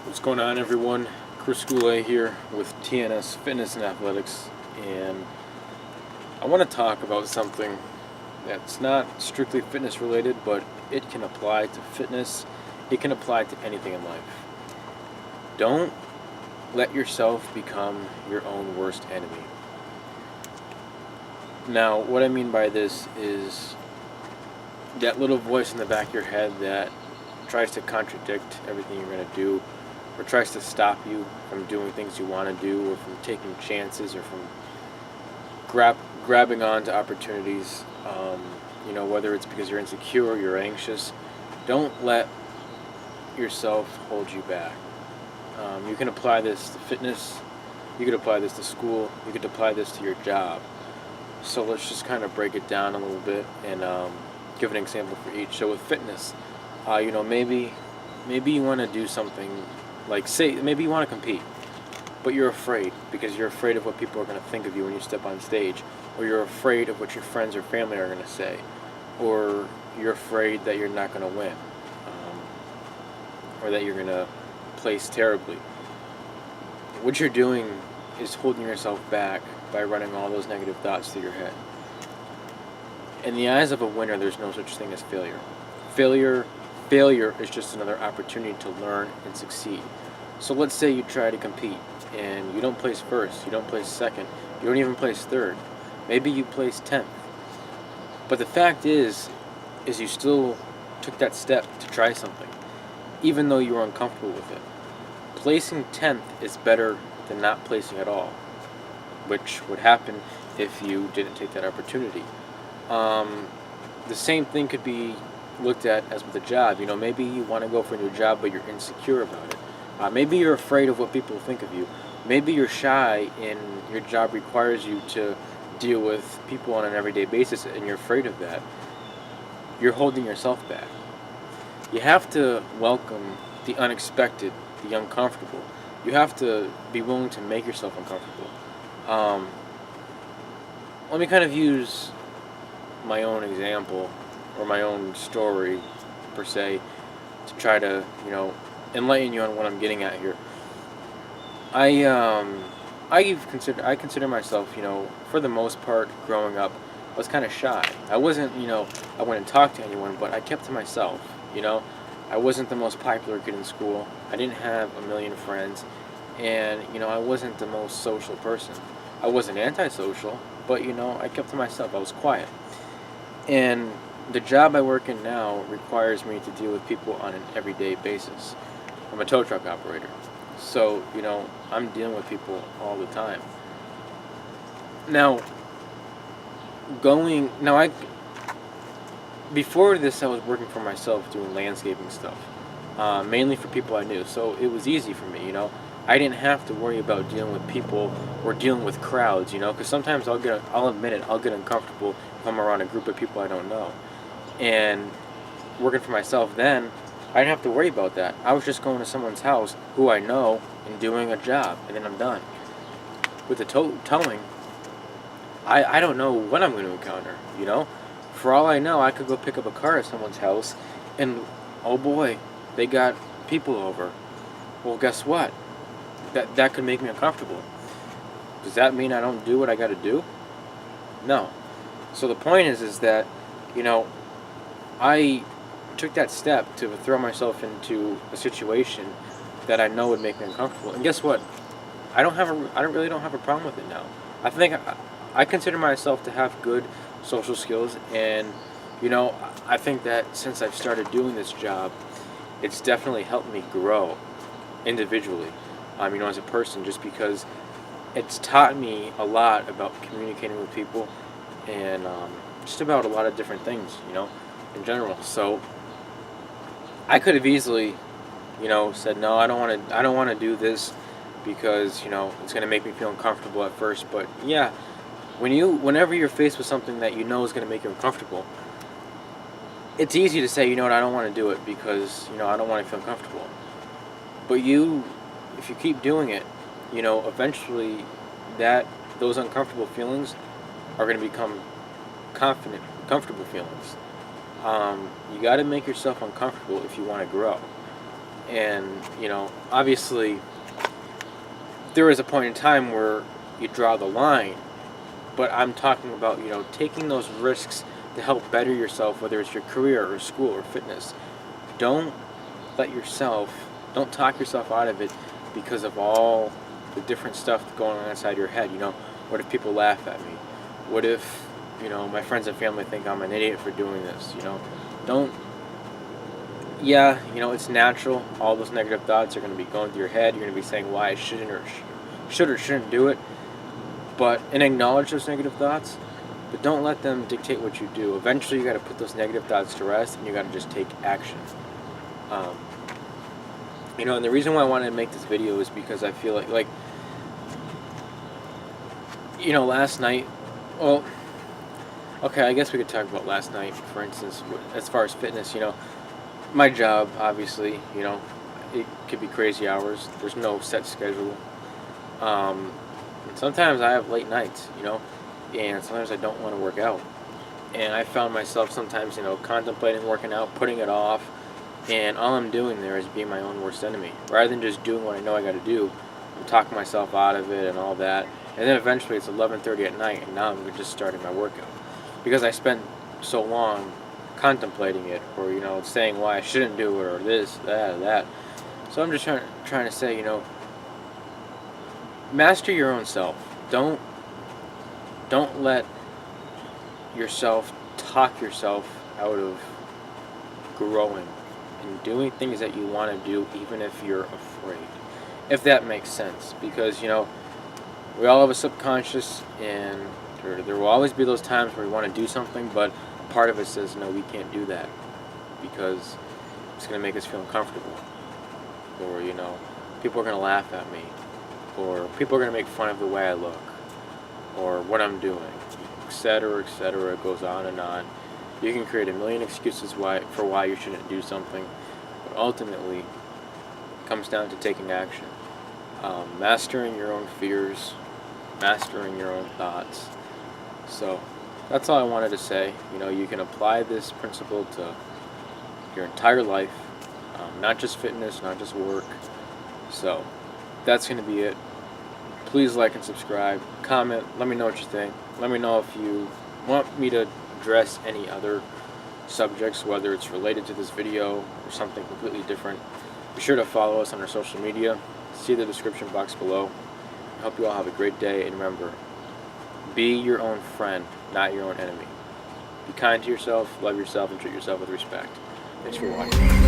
What's going on, everyone? Chris Goulet here with TNS Fitness and Athletics, and I want to talk about something that's not strictly fitness related, but it can apply to fitness. It can apply to anything in life. Don't let yourself become your own worst enemy. Now, what I mean by this is that little voice in the back of your head that tries to contradict everything you're going to do, or tries to stop you from doing things you want to do, or from taking chances, or from grabbing on to opportunities. Whether it's because you're insecure, you're anxious, don't let yourself hold you back. You can apply this to fitness, you could apply this to school, you could apply this to your job. So let's just kind of break it down a little bit and give an example for each. So with fitness, maybe you want to do something like, say, maybe you want to compete, but you're afraid because you're afraid of what people are going to think of you when you step on stage, or you're afraid of what your friends or family are going to say, or you're afraid that you're not going to win, or that you're going to place terribly. What you're doing is holding yourself back by running all those negative thoughts through your head. In the eyes of a winner, there's no such thing as failure. Failure Failure is just another opportunity to learn and succeed. So let's say you try to compete and you don't place first, you don't place second, you don't even place third. Maybe you place 10th. But the fact is you still took that step to try something, even though you were uncomfortable with it. Placing 10th is better than not placing at all, which would happen if you didn't take that opportunity. The same thing could be looked at as with a job. Maybe you want to go for a new job, but you're insecure about it. Maybe you're afraid of what people think of you. Maybe you're shy and your job requires you to deal with people on an everyday basis and you're afraid of that. You're holding yourself back. You have to welcome the unexpected, the uncomfortable. You have to be willing to make yourself uncomfortable. Um, Let me kind of use my own example or my own story per se to try to enlighten you on what I'm getting at here. I I consider myself, for the most part growing up, I was kind of shy. I wasn't, I wouldn't talk to anyone, but I kept to myself. you know I wasn't the most popular kid in school. I didn't have a million friends, and I wasn't the most social person. I wasn't antisocial, but I kept to myself. I was quiet. And the job I work in now requires me to deal with people on an everyday basis. I'm a tow truck operator. So, I'm dealing with people all the time. Now, going, now I, before this, I was working for myself doing landscaping stuff, mainly for people I knew. So it was easy for me. I didn't have to worry about dealing with people or dealing with crowds, because sometimes I'll admit it, I'll get uncomfortable if I'm around a group of people I don't know. And working for myself then, I didn't have to worry about that. I was just going to someone's house who I know and doing a job, and then I'm done. With the towing, I don't know what I'm going to encounter. For all I know, I could go pick up a car at someone's house, and oh boy, they got people over. Well, guess what? That could make me uncomfortable. Does that mean I don't do what I got to do? No. So the point is that, I took that step to throw myself into a situation that I know would make me uncomfortable. And guess what? I don't have a problem with it now. I consider myself to have good social skills, and I think that since I've started doing this job, it's definitely helped me grow individually. As a person, just because it's taught me a lot about communicating with people, and just about a lot of different things, in general. So I could have easily, said no. I don't want to do this because it's going to make me feel uncomfortable at first. But yeah, whenever you're faced with something that is going to make you uncomfortable, it's easy to say, I don't want to do it because I don't want to feel uncomfortable. But if you keep doing it, eventually those uncomfortable feelings are going to become comfortable feelings. You got to make yourself uncomfortable if you want to grow. And, obviously, there is a point in time where you draw the line, but I'm talking about, taking those risks to help better yourself, whether it's your career or school or fitness. Don't don't talk yourself out of it because of all the different stuff going on inside your head. What if people laugh at me? What if, my friends and family think I'm an idiot for doing this? Don't, yeah, it's natural. All those negative thoughts are going to be going through your head. You're going to be saying why I shouldn't or should or shouldn't do it. And acknowledge those negative thoughts, but don't let them dictate what you do. Eventually, you got to put those negative thoughts to rest, and you got to just take action. And the reason why I wanted to make this video is because I feel like last night, well, okay, I guess we could talk about last night, for instance, as far as fitness. My job, obviously, it could be crazy hours. There's no set schedule. And sometimes I have late nights, and sometimes I don't want to work out. And I found myself sometimes, contemplating working out, putting it off, and all I'm doing there is being my own worst enemy. Rather than just doing what I know I got to do, I'm talking myself out of it and all that. And then eventually it's 11:30 at night, and now I'm just starting my workout because I spent so long contemplating it, or saying why I shouldn't do it, or this, that, or that. So I'm just trying to say, master your own self. Don't let yourself talk yourself out of growing and doing things that you want to do, even if you're afraid. If that makes sense, because we all have a subconscious, and there will always be those times where we want to do something, but part of it says no, we can't do that because it's going to make us feel uncomfortable, or people are going to laugh at me, or people are going to make fun of the way I look, or what I'm doing, etc., etc. It goes on and on. You can create a million excuses for why you shouldn't do something, but ultimately, it comes down to taking action, mastering your own fears, mastering your own thoughts. So that's all I wanted to say. You can apply this principle to your entire life, not just fitness, not just work. So that's going to be it. Please like and subscribe, comment, let me know what you think. Let me know if you want me to address any other subjects, whether it's related to this video or something completely different. Be sure to follow us on our social media. See the description box below. I hope you all have a great day, and remember, be your own friend, not your own enemy. Be kind to yourself, love yourself, and treat yourself with respect. Thanks for watching.